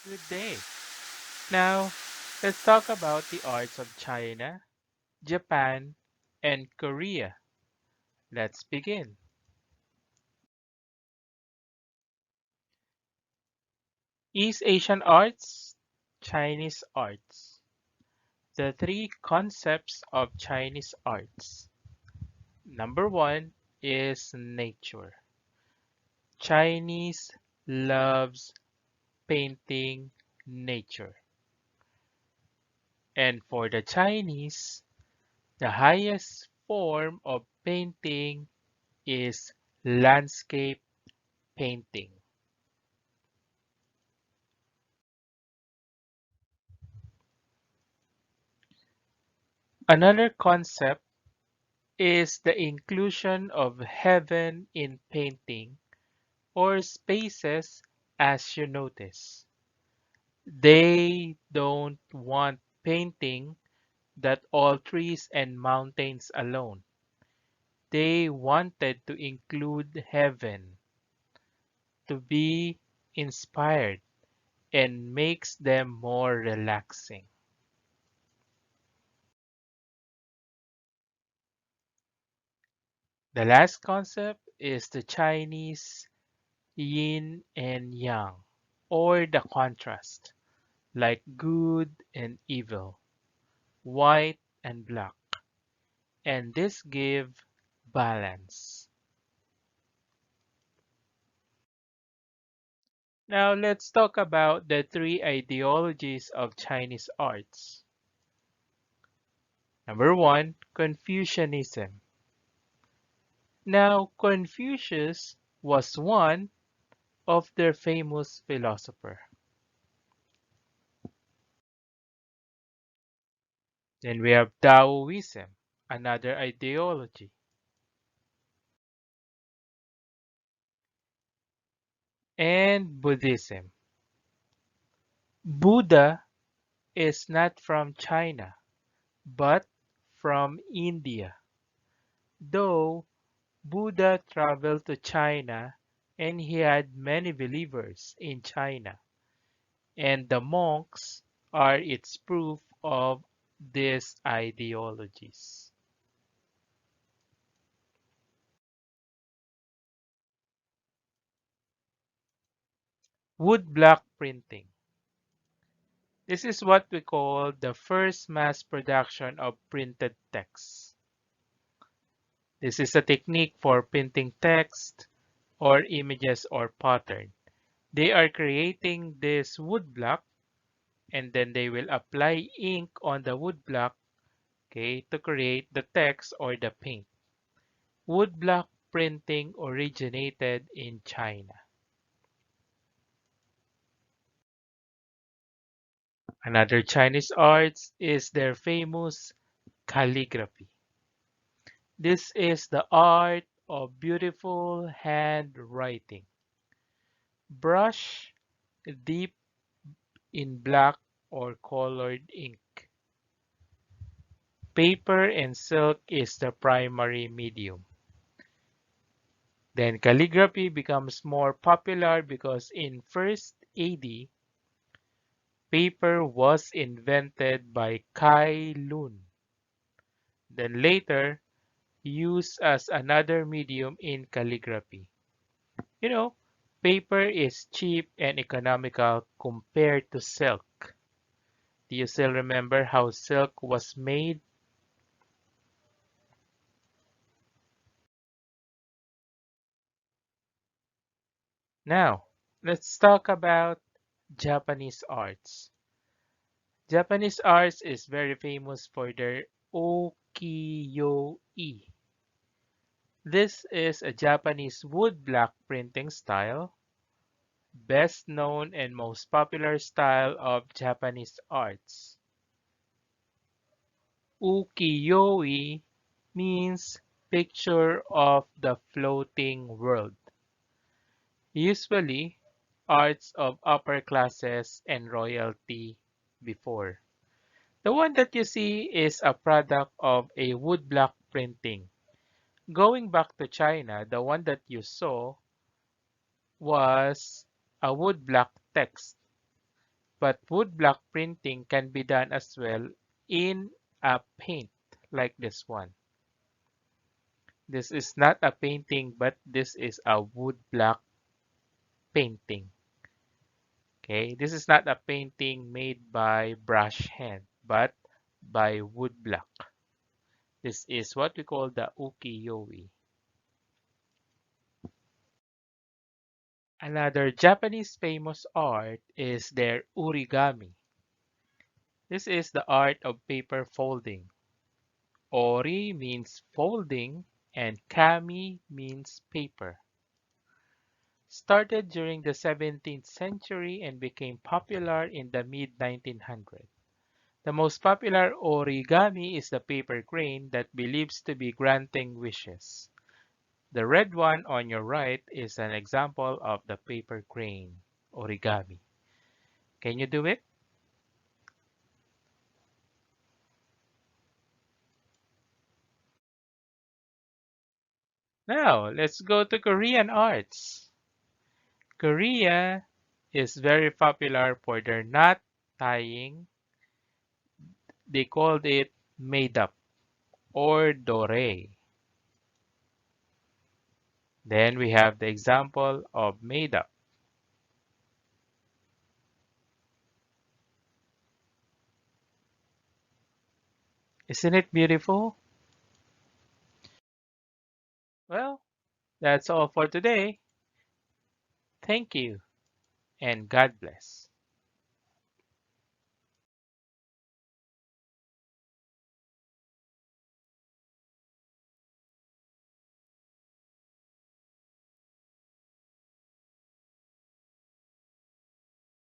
Good day. Now, let's talk about the arts of China, Japan, and Korea. Let's begin. East Asian arts, Chinese arts. The three concepts of Chinese arts. Number one is nature. Chinese loves painting nature. And for the Chinese, the highest form of painting is landscape painting. Another concept is the inclusion of heaven in painting or spaces as you notice. They don't want painting that all trees and mountains alone. They wanted to include heaven to be inspired and makes them more relaxing. The last concept is the Chinese yin and yang, or the contrast, like good and evil, white and black, and this give balance. Now let's talk about the three ideologies of Chinese arts. Number one, Confucianism. Now Confucius was one of their famous philosopher. Then we have Taoism, another ideology. And Buddhism. Buddha is not from China, but from India. Though Buddha traveled to China and he had many believers in China, and the monks are its proof of these ideologies. Woodblock printing. This is what we call the first mass production of printed text. This is a technique for printing text or images or pattern. They are creating this woodblock and then they will apply ink on the woodblock, okay, to create the text or the paint. Woodblock printing originated in China. Another Chinese arts is their famous calligraphy. This is the art of beautiful handwriting. Brush deep in black or colored ink. Paper and silk is the primary medium. Then calligraphy becomes more popular because in 1st AD, paper was invented by Kai Lun. Then later, used as another medium in calligraphy. You know, paper is cheap and economical compared to silk. Do you still remember how silk was made? Now, let's talk about Japanese arts. Japanese arts is very famous for their ukiyo-e. This is a Japanese woodblock printing style, best known and most popular style of Japanese arts. Ukiyo-e means picture of the floating world. Usually, arts of upper classes and royalty before. The one that you see is a product of a woodblock printing. Going back to China, the one that you saw was a woodblock text. But woodblock printing can be done as well in a paint like this one. This is not a painting, but this is a woodblock painting. Okay, this is not a painting made by brush hand, but by woodblock. This is what we call the ukiyo-e. Another Japanese famous art is their origami. This is the art of paper folding. Ori means folding and kami means paper. Started during the 17th century and became popular in the mid 1900s. The most popular origami is the paper crane that believes to be granting wishes. The red one on your right is an example of the paper crane origami. Can you do it? Now, let's go to Korean arts. Korea is very popular for their knot tying. They called it made up or dore. Then we have the example of made up. Isn't it beautiful? Well, that's all for today. Thank you and God bless.